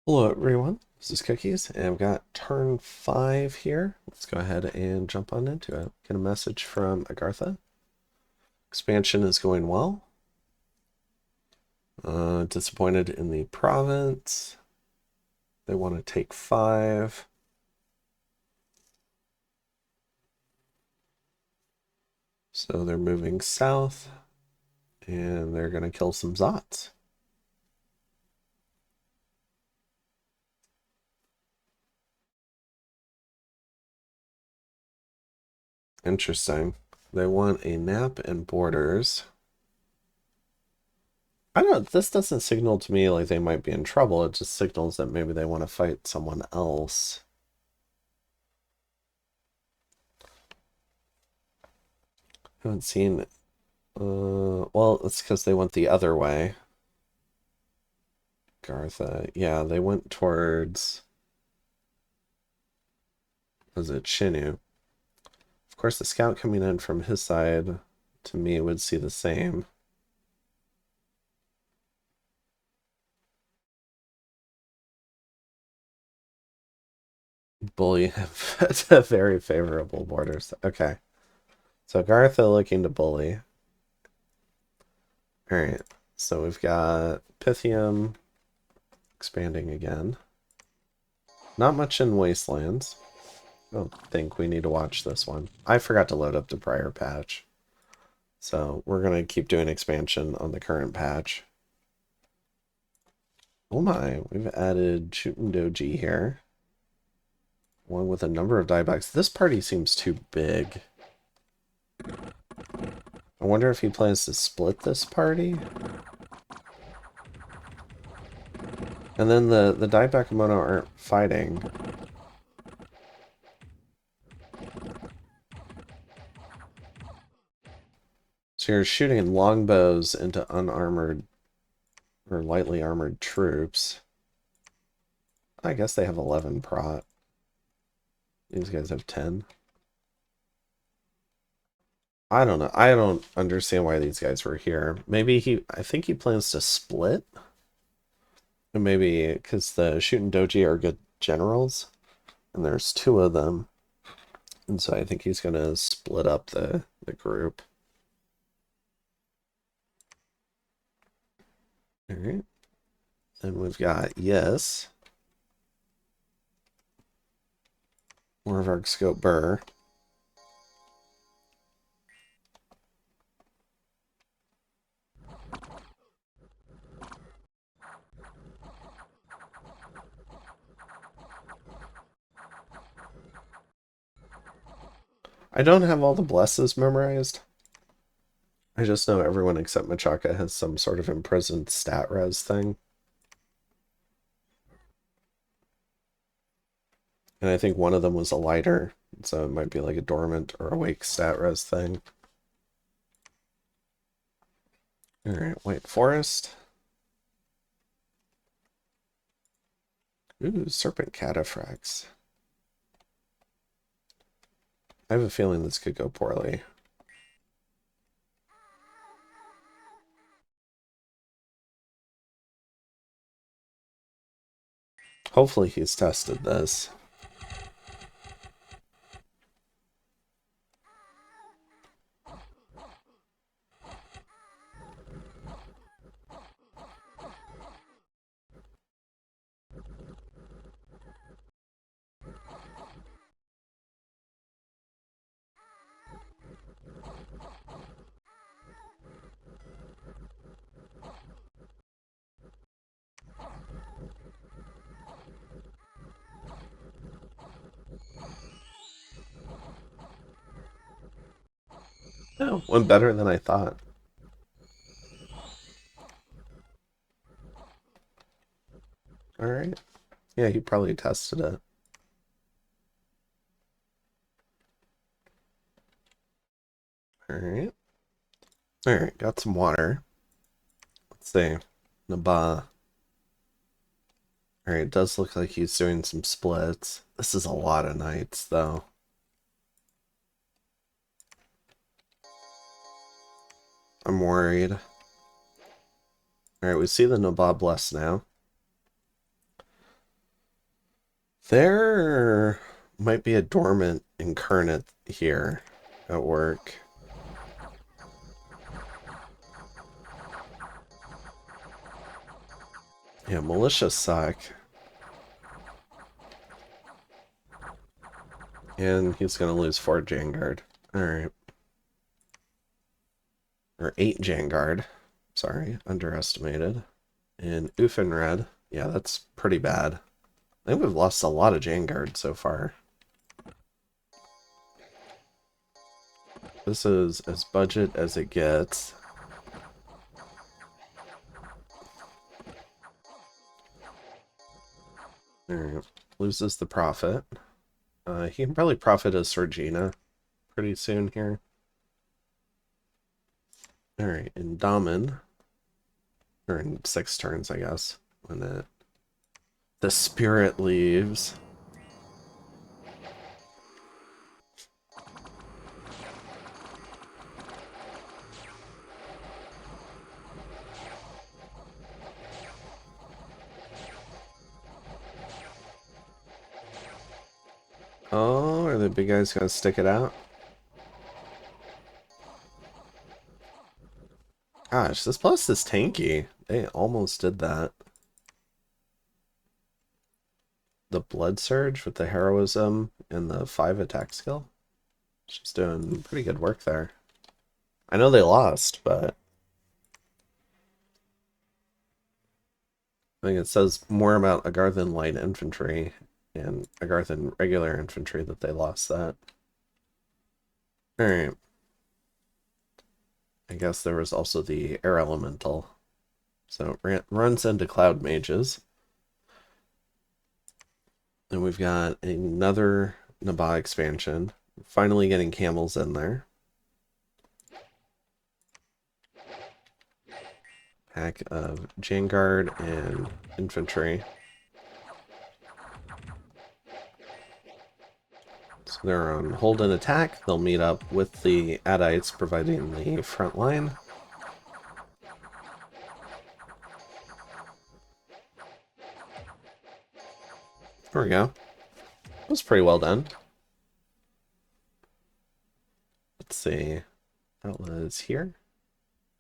Hello everyone, this is Cookies, and I've got turn 5 here. Let's go ahead and jump on into it. Get a message from Agartha. Expansion is going well. Disappointed in the province. They want to take 5. So they're moving south, and they're going to kill some Zots. Interesting. They want a nap and borders. I don't, this doesn't signal to me like they might be in trouble. It just signals that maybe they want to fight someone else. Haven't seen, well, it's because they went the other way. Gartha, yeah, they went towards, was it Shinu? Of course, the scout coming in from his side, to me, would see the same. Bully, that's a very favorable borders. Okay. So Gartha looking to bully. All right. So we've got Pythium expanding again. Not much in Wastelands. I don't think we need to watch this one. I forgot to load up the prior patch. So we're going to keep doing expansion on the current patch. Oh my, we've added Shootin' Doji here. One with a number of diebacks. This party seems too big. I wonder if he plans to split this party. And then the dieback mono aren't fighting. So you're shooting longbows into unarmored or lightly armored troops. I guess they have 11 prot. These guys have 10. I don't know. I don't understand why these guys were here. Maybe I think he plans to split. And maybe because the Shootin' Doji are good generals. And there's 2 of them. And so I think he's going to split up the group. All right. Then we've got Yes. More of our Scope Burr. I don't have all the blesses memorized. I just know everyone except Machaka has some sort of imprisoned stat res thing. And I think one of them was a lighter, so it might be like a dormant or awake stat res thing. Alright, White Forest. Ooh, Serpent Cataphracts. I have a feeling this could go poorly. Hopefully he's tested this. Oh, went better than I thought. Alright. Yeah, he probably tested it. Alright. Alright, got some water. Let's see. Naba. Alright, it does look like he's doing some splits. This is a lot of knights, though. I'm worried. Alright, we see the Naba bless now. There might be a dormant incarnate here at work. Yeah, militia suck. And he's gonna lose 4 Vanguard. Alright. Or 8 Vanguard. Sorry, underestimated. And Uffenred. Yeah, that's pretty bad. I think we've lost a lot of Vanguard so far. This is as budget as it gets. Alright, loses the profit. He can probably profit as Sorgina pretty soon here. Alright, in Damen, or in 6 turns, I guess, when the spirit leaves. Oh, are the big guys gonna stick it out? Gosh, this plus is tanky. They almost did that. The Blood Surge with the Heroism and the 5 attack skill. She's doing pretty good work there. I know they lost, but I think it says more about Agarthan light infantry and Agarthan regular infantry that they lost that. Alright. I guess there was also the Air Elemental. So it runs into Cloud Mages. And we've got another Naba expansion. Finally getting camels in there. Pack of Vanguard and infantry. So they're on hold and attack. They'll meet up with the Adites providing the front line. There we go. That was pretty well done. Let's see. That was here.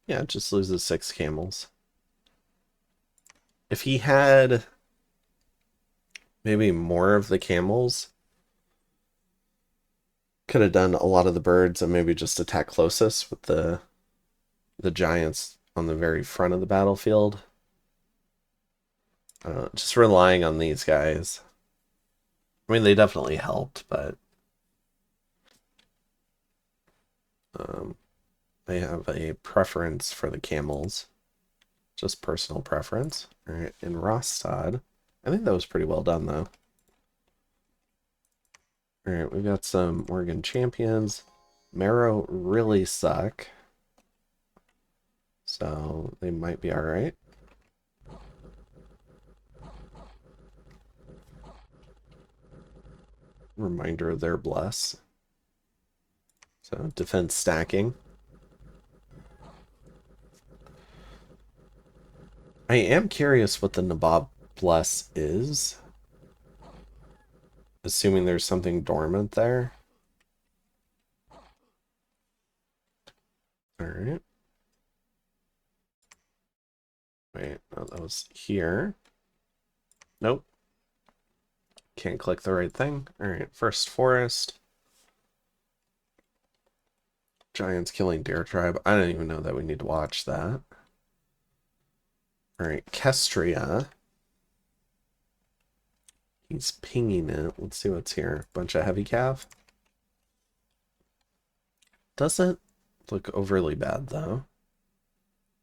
Yeah, it just loses 6 camels. If he had maybe more of the camels, could have done a lot of the birds and maybe just attack closest with the giants on the very front of the battlefield. I don't know, just relying on these guys. I mean, they definitely helped, but I have a preference for the camels. Just personal preference. All right, in Rostad, I think that was pretty well done, though. All right, we've got some Morgan champions. Marrow really suck, so they might be all right. Reminder of their bless. So defense stacking. I am curious what the Nabob bless is. Assuming there's something dormant there. Alright. Wait, no, that was here. Nope. Can't click the right thing. Alright, first forest. Giants killing Deer Tribe. I don't even know that we need to watch that. Alright, Kestria. He's pinging it. Let's see what's here. Bunch of heavy cav. Doesn't look overly bad, though.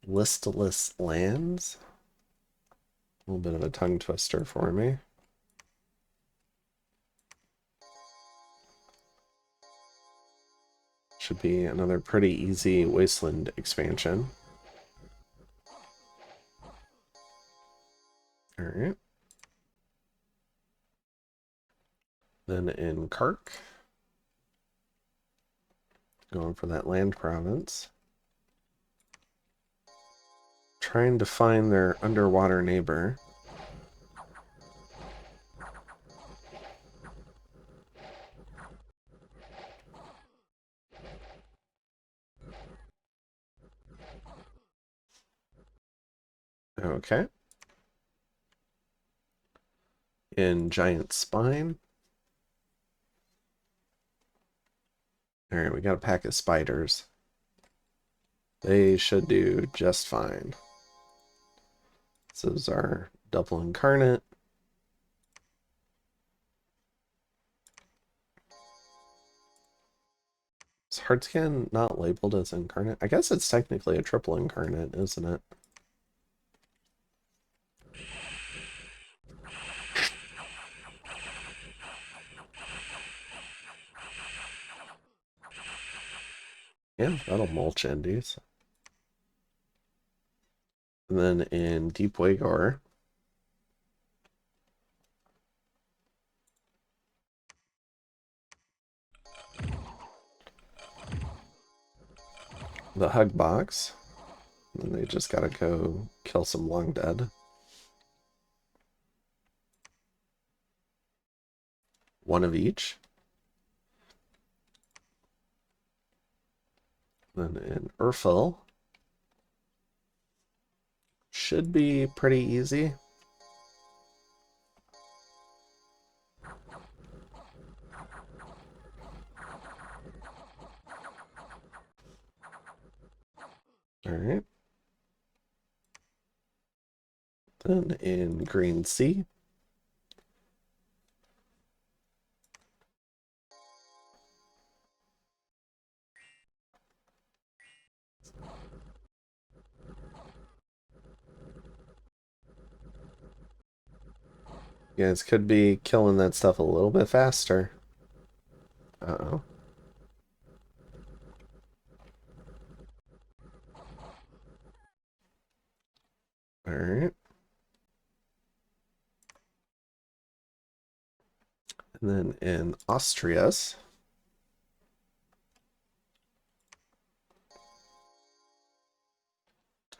Listless lands. A little bit of a tongue twister for me. Should be another pretty easy Wasteland expansion. Alright. Then in Kark, going for that land province. Trying to find their underwater neighbor. Okay. In Giant Spine. Alright, we got a pack of spiders. They should do just fine. This is our double incarnate. Is Heartscan not labeled as incarnate? I guess it's technically a triple incarnate, isn't it? Yeah, that'll mulch Indies. And then in Deep Wagor, the Hug Box. And they just gotta go kill some Long Dead. One of each. Then in Urfil, should be pretty easy. Alright. Then in Green Sea, you guys could be killing that stuff a little bit faster. Uh-oh. Alright. And then in Austrias,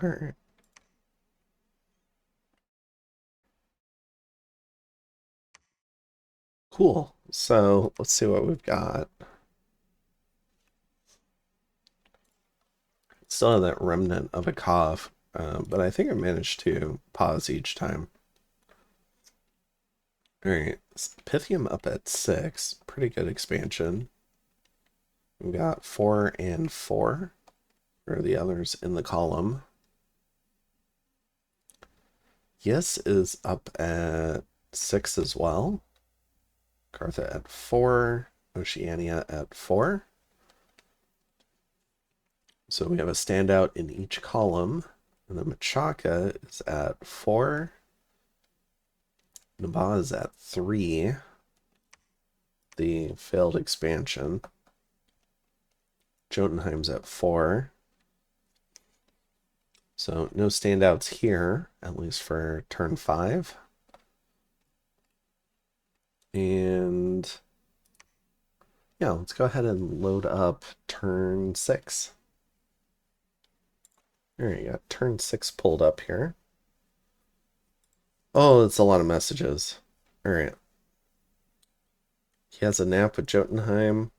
alright. Cool. So let's see what we've got. Still have that remnant of a cough, but I think I managed to pause each time. Alright, Pythium up at 6. Pretty good expansion. We got 4 and 4 for the others in the column. Yes is up at 6 as well. Cartha at 4. Oceania at 4. So we have a standout in each column. And then Machaca is at 4. Naba is at 3. The failed expansion. Jotunheim's at 4. So no standouts here, at least for turn 5. And yeah, let's go ahead and load up turn 6. All right, got turn 6 pulled up here. Oh, it's a lot of messages. All right. He has a nap with Jotunheim.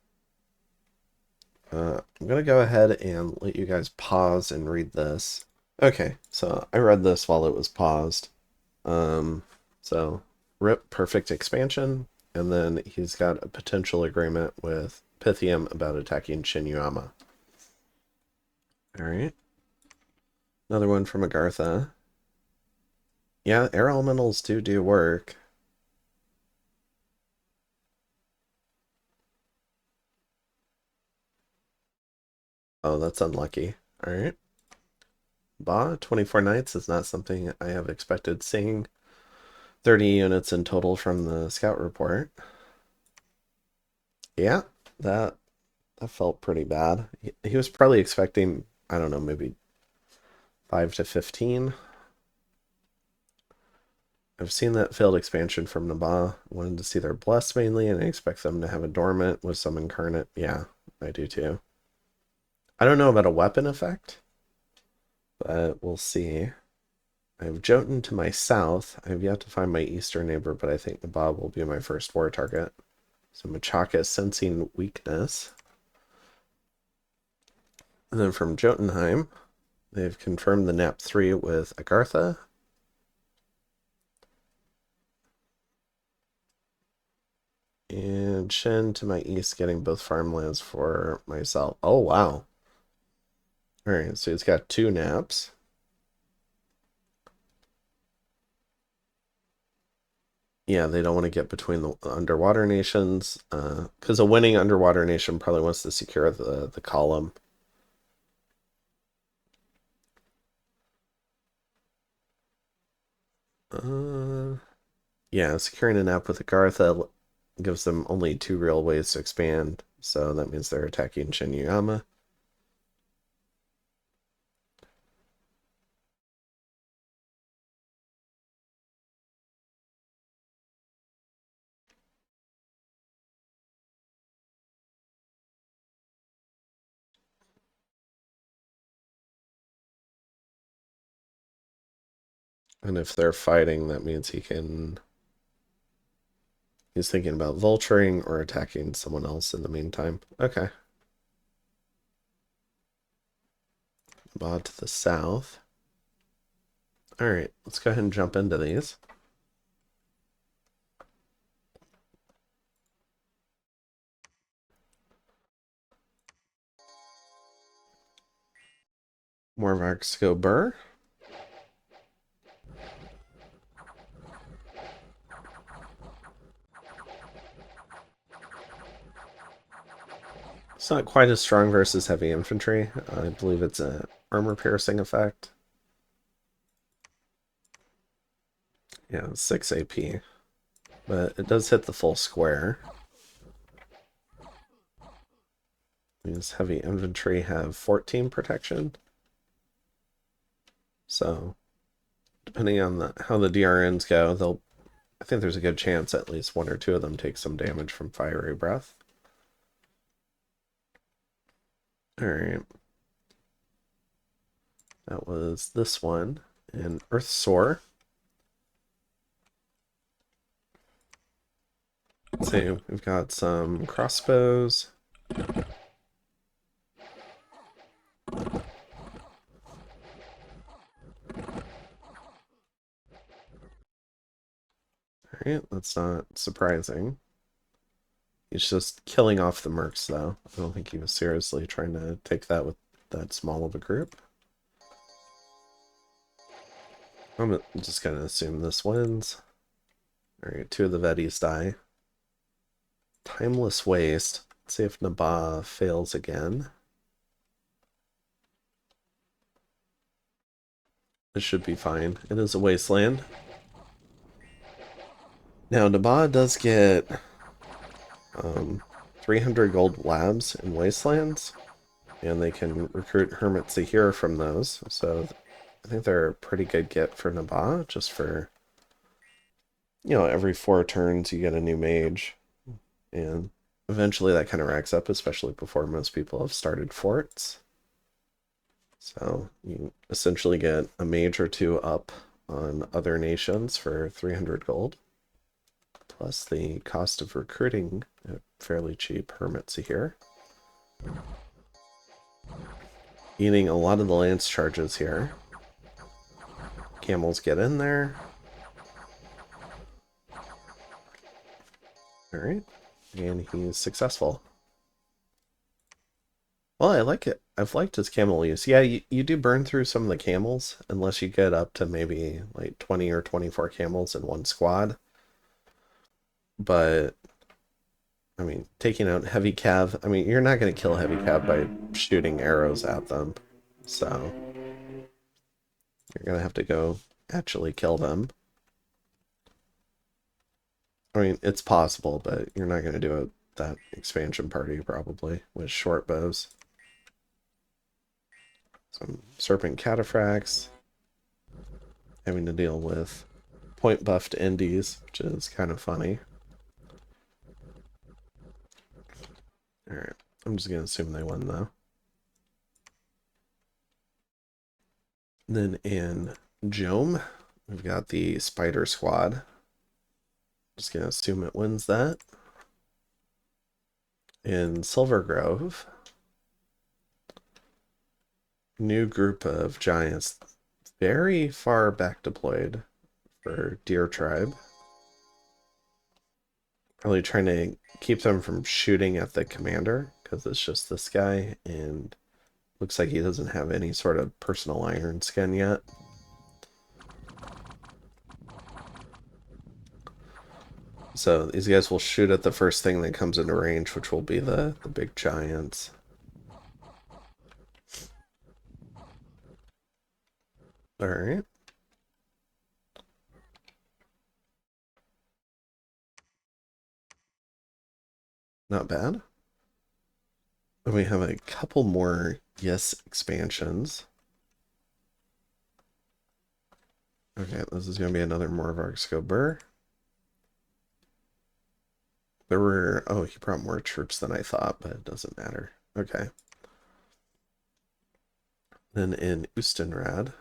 I'm going to go ahead and let you guys pause and read this. Okay, so I read this while it was paused. So RIP perfect expansion, and then he's got a potential agreement with Pythium about attacking Shinyama. Alright. Another one from Agartha. Yeah, air elementals do work. Oh, that's unlucky. Alright. Ba, 24 Knights is not something I have expected seeing. 30 units in total from the scout report. Yeah, that felt pretty bad. He was probably expecting, I don't know, maybe 5 to 15. I've seen that failed expansion from Naba. Wanted to see their Bless mainly, and I expect them to have a Dormant with some Incarnate. Yeah, I do too. I don't know about a weapon effect, but we'll see. I have Jotun to my south. I have yet to find my eastern neighbor, but I think Naba will be my first war target. So Machaca is sensing weakness. And then from Jotunheim, they've confirmed the NAP 3 with Agartha. And Shen to my east, getting both farmlands for myself. Oh, wow. Alright, so he's got 2 naps. Yeah, they don't want to get between the underwater nations, because a winning underwater nation probably wants to secure the column. Yeah, securing a nap with Agartha gives them only 2 real ways to expand, so that means they're attacking Shinyama. And if they're fighting, that means he's thinking about vulturing or attacking someone else in the meantime. Okay. Bod to the south. Alright, let's go ahead and jump into these. Morvarks go Burr. It's not quite as strong versus heavy infantry. I believe it's a armor piercing effect. Yeah, 6 AP. But it does hit the full square. These heavy infantry have 14 protection. So, depending on how the DRNs go, I think there's a good chance at least 1 or 2 of them take some damage from fiery breath. Alright. That was this one. And Earth Soar. Let's see, we've got some crossbows. Alright, that's not surprising. He's just killing off the mercs, though. I don't think he was seriously trying to take that with that small of a group. I'm just gonna assume this wins. Alright, 2 of the Veddies die. Timeless Waste. Let's see if Naba fails again. This should be fine. It is a wasteland. Now, Naba does get 300 gold labs in wastelands, and they can recruit hermits a year from those. So I think they're a pretty good get for Naba, just for, every 4 turns you get a new mage. And eventually that kind of racks up, especially before most people have started forts. So you essentially get a mage or 2 up on other nations for 300 gold. Plus the cost of recruiting fairly cheap hermits a year. Eating a lot of the lance charges here. Camels get in there. Alright. And he's successful. Well, I like it. I've liked his camel use. Yeah, you do burn through some of the camels, unless you get up to maybe like 20 or 24 camels in one squad. But, I mean, taking out heavy cav, I mean, you're not going to kill heavy cav by shooting arrows at them. So, you're going to have to go actually kill them. I mean, it's possible, but you're not going to do it that expansion party probably with short bows. Some serpent cataphracts. Having to deal with point buffed indies, which is kind of funny. Alright, I'm just going to assume they won though. And then in Jome, we've got the Spider Squad. Just going to assume it wins that. In Silver Grove, new group of giants, very far back deployed for Deer Tribe. really trying to keep them from shooting at the commander, because it's just this guy, and looks like he doesn't have any sort of personal iron skin yet. So these guys will shoot at the first thing that comes into range, which will be the big giants. Alright. Not bad. And we have a couple more yes expansions. Okay, this is going to be another Morvarg Scober. There were... Oh, he brought more troops than I thought, but it doesn't matter. Okay. Then in Ustenrad,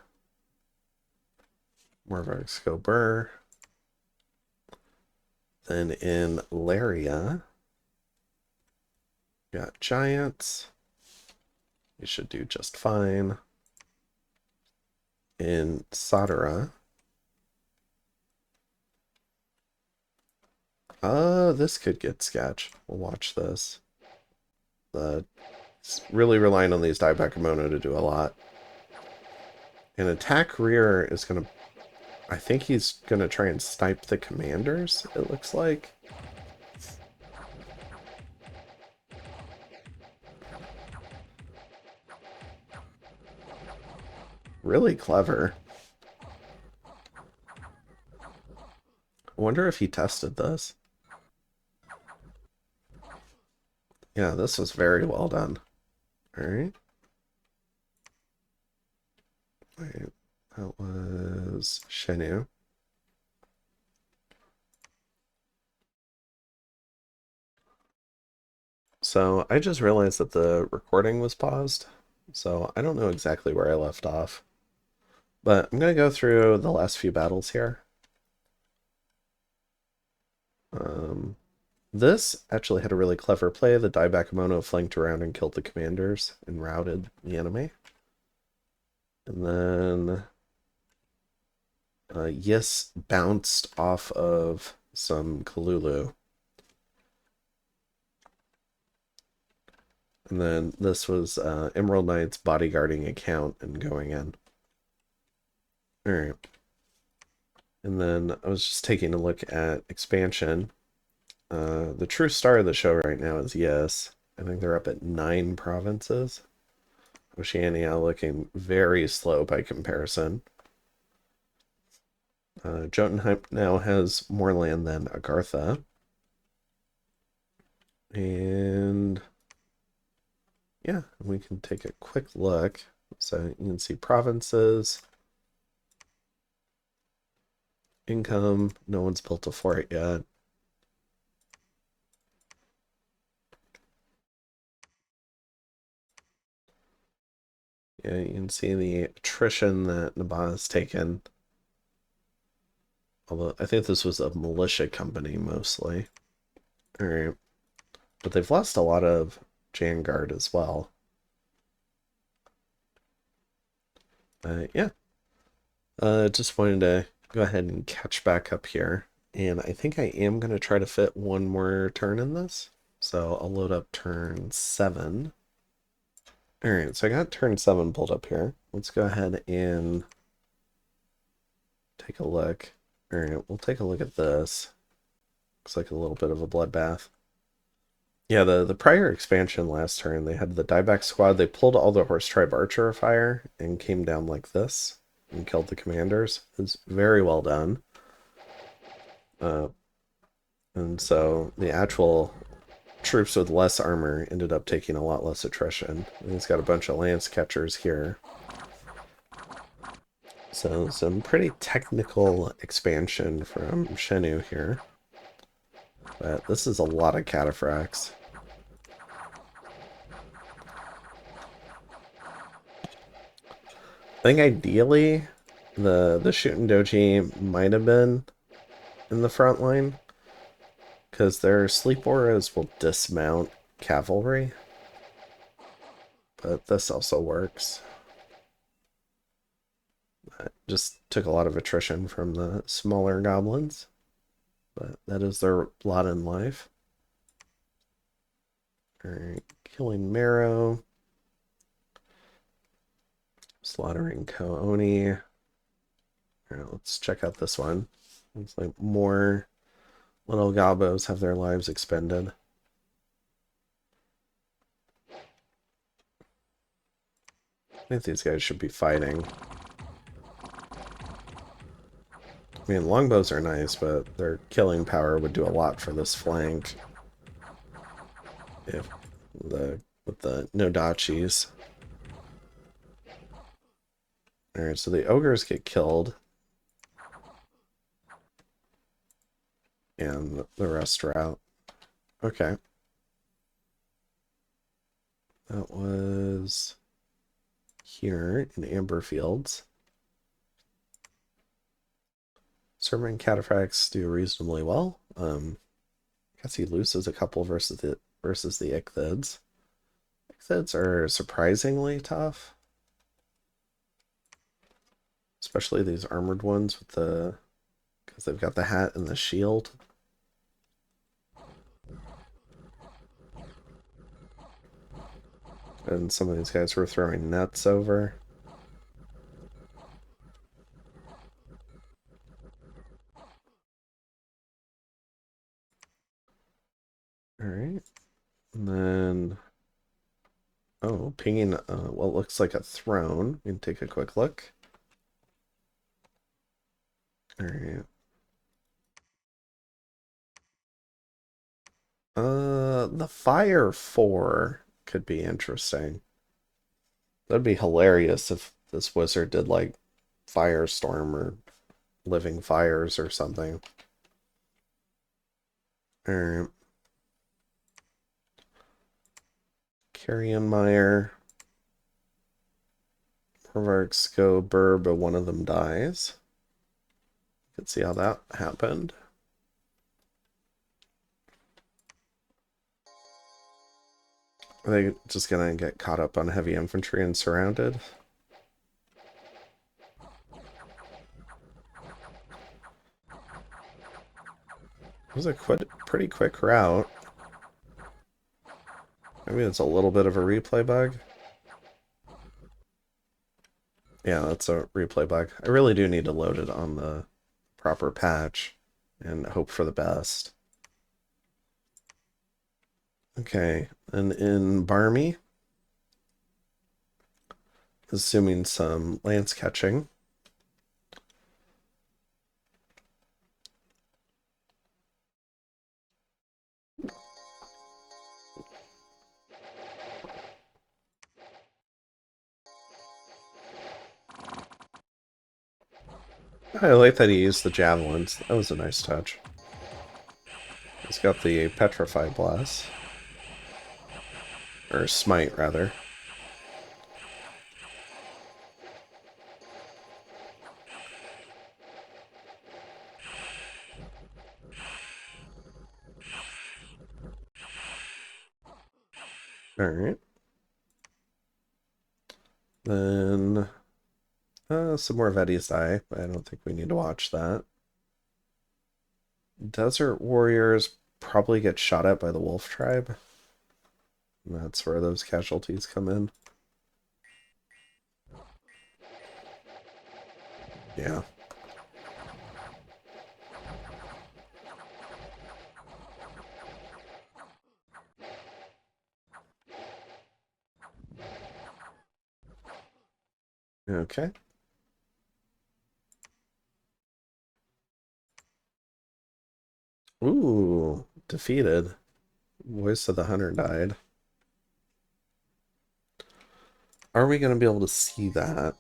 Morvarg Scober. Then in Laria, got giants. We should do just fine. In Sadara, this could get sketch. We'll watch this. It's really relying on these Daibakemono to do a lot. And attack rear is gonna... I think he's gonna try and snipe the commanders, it looks like. Really clever. I wonder if he tested this. Yeah, this was very well done. Alright. Wait, that was Shenu. So I just realized that the recording was paused. So I don't know exactly where I left off. But I'm going to go through the last few battles here. This actually had a really clever play. The Daibakemono flanked around and killed the commanders and routed the enemy. And then Yis bounced off of some Kalulu. And then this was Emerald Knight's bodyguarding account and going in. Alright. And then I was just taking a look at expansion. The true star of the show right now is Yes. I think they're up at 9 provinces. Oceania looking very slow by comparison. Jotunheim now has more land than Agartha. And yeah, we can take a quick look. So you can see provinces. Income, no one's built a fort yet. Yeah, you can see the attrition that Nabat has taken. Although I think this was a militia company mostly. Alright. But they've lost a lot of Vanguard as well. Yeah. Just wanted to go ahead and catch back up here. And I think I am going to try to fit one more turn in this. So I'll load up turn 7. Alright, so I got turn 7 pulled up here. Let's go ahead and take a look. Alright, we'll take a look at this. Looks like a little bit of a bloodbath. Yeah, the prior expansion last turn, they had the dieback squad. They pulled all the Horse Tribe Archer fire and came down like this and killed the commanders. It's very well done. And so the actual troops with less armor ended up taking a lot less attrition. And he's got a bunch of lance catchers here. So some pretty technical expansion from Shenu here. But this is a lot of cataphracts. I think ideally the Shootin' Doji might have been in the front line, because their sleep auras will dismount cavalry. But this also works. Just took a lot of attrition from the smaller goblins. but that is their lot in life. Alright, killing Marrow. Slaughtering Kooni. Alright, let's check out this one. Looks like more little Gobos have their lives expended. I think these guys should be fighting. I mean, longbows are nice, but their killing power would do a lot for this flank. If with the Nodachis. Alright, so the ogres get killed. And the rest are out. Okay. That was here in Amber Fields. Serpent Cataphracts do reasonably well. I guess he loses a couple versus the Ichthids. Ichthids are surprisingly tough. Especially these armored ones with the, because they've got the hat and the shield. And some of these guys were throwing nets over. Alright. And then, oh, pinging what looks like a throne. We can take a quick look. Alright. The Fire 4 could be interesting. That'd be hilarious if this wizard did like Firestorm or Living Fires or something. Alright. Carrion Mire. Provarks go burr, but one of them dies. You can see how that happened. Are they just gonna get caught up on heavy infantry and surrounded? It was a pretty quick route. Maybe it's a little bit of a replay bug. Yeah, that's a replay bug. I really do need to load it on the proper patch and hope for the best. Okay, and in Barmy, assuming some lance catching. I like that he used the javelins. That was a nice touch. He's got the Petrify Blast. Or Smite, rather. Alright. Then... some more Vetti's Die, but I don't think we need to watch that. Desert Warriors probably get shot at by the Wolf Tribe. And that's where those casualties come in. Yeah. Okay. Ooh, defeated. Voice of the Hunter died. Are we going to be able to see that?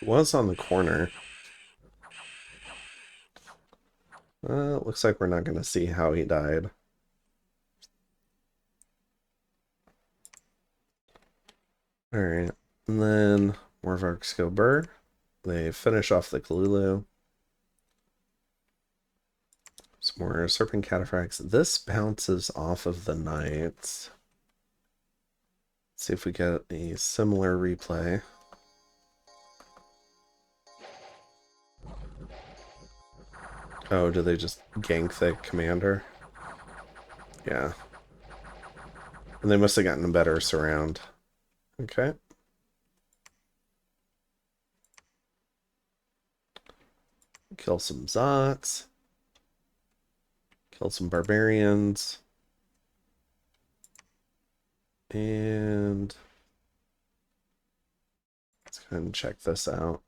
It was on the corner. It looks like we're not going to see how he died. Alright. And then Morvark's go Burr. They finish off the Kalulu. Some more Serpent Cataphracts. This bounces off of the Knights. See if we get a similar replay. Oh, do they just gank the commander? Yeah. And they must have gotten a better surround. Okay. Kill some Zots. Kill some barbarians. And let's go ahead and check this out.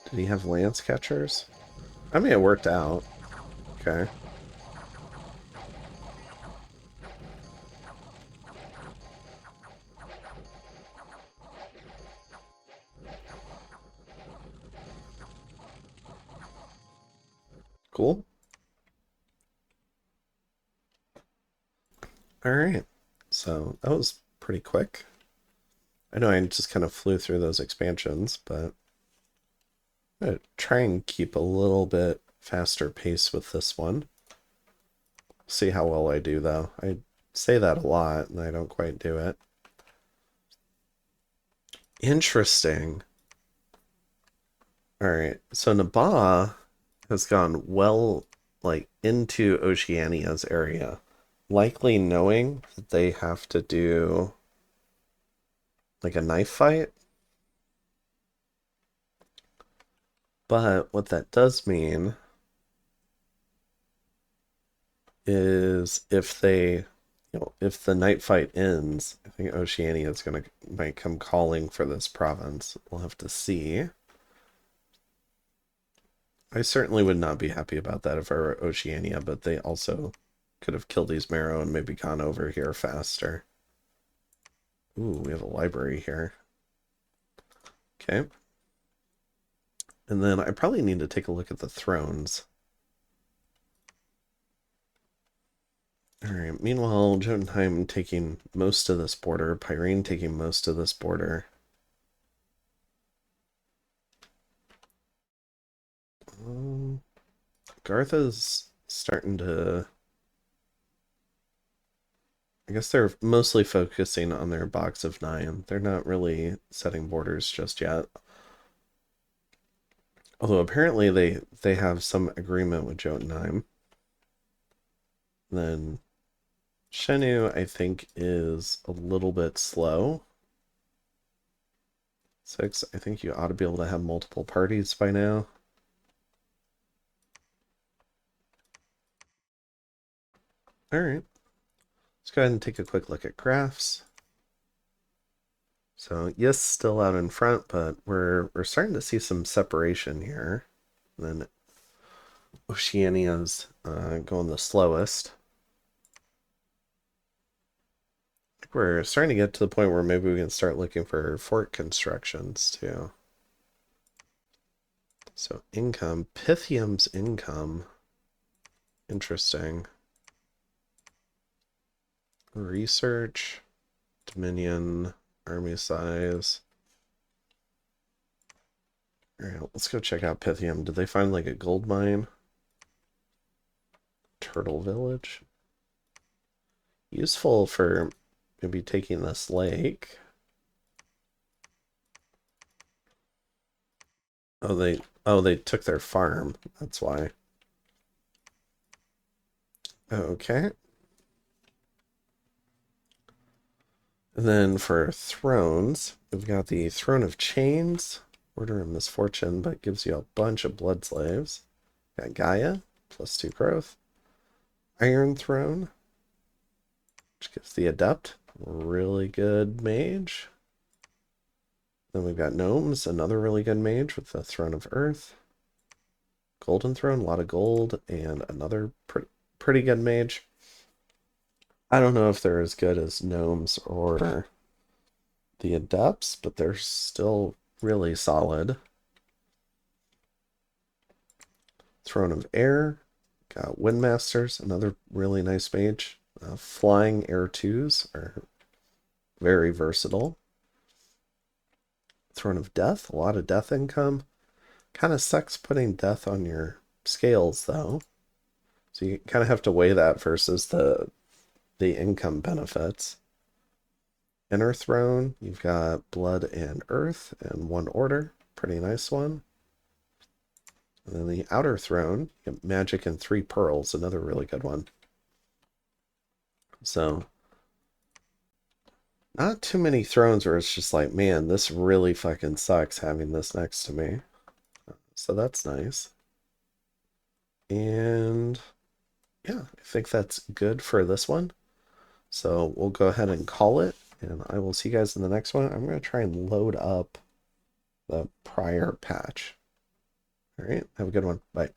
Did he have lance catchers? I mean, it worked out. Okay. Cool. All right. So that was pretty quick. I know I just kind of flew through those expansions, but I'm going to try and keep a little bit faster pace with this one. See how well I do, though. I say that a lot, and I don't quite do it. Interesting. All right. So Nabaa has gone well, like, into Oceania's area, likely knowing that they have to do, like, a knife fight. But what that does mean is if they, if the night fight ends, I think Oceania is gonna might come calling for this province. We'll have to see. I certainly would not be happy about that if I were Oceania, but they also could have killed these Marrow and maybe gone over here faster. Ooh, we have a library here. Okay. And then I probably need to take a look at the thrones. Alright, meanwhile, Jotunheim taking most of this border, Pyrene taking most of this border. Gartha's starting to... I guess they're mostly focusing on their box of 9. They're not really setting borders just yet. Although apparently they have some agreement with Jotunheim. Then Shenu, I think, is a little bit slow. 6, I think you ought to be able to have multiple parties by now. Alright. Let's go ahead and take a quick look at graphs. So yes, still out in front, but we're starting to see some separation here. And then Oceania's going the slowest. I think we're starting to get to the point where maybe we can start looking for fort constructions too. So income, Pythium's income. Interesting. Research, Dominion, army size. Alright, let's go check out Pythium. Did they find like a gold mine? Turtle Village. Useful for maybe taking this lake. Oh they took their farm. That's why. Okay. And then for thrones, we've got the Throne of Chains, Order of Misfortune, but gives you a bunch of blood slaves. Got Gaia, +2 growth. Iron Throne, which gives the Adept, really good mage. Then we've got Gnomes, another really good mage with the Throne of Earth. Golden Throne, a lot of gold, and another pretty good mage. I don't know if they're as good as Gnomes or the Adepts, but they're still really solid. Throne of Air, got Windmasters, another really nice mage. Flying Air 2s are very versatile. Throne of Death, a lot of death income. Kind of sucks putting death on your scales though. So you kind of have to weigh that versus the income benefits. Inner Throne, you've got Blood and Earth and one order. Pretty nice one. And then the Outer Throne, you have Magic and 3 Pearls, another really good one. So, not too many thrones where it's just like, man, this really fucking sucks having this next to me. So that's nice. And yeah, I think that's good for this one. So we'll go ahead and call it, and I will see you guys in the next one. I'm going to try and load up the prior patch. All right, have a good one. Bye.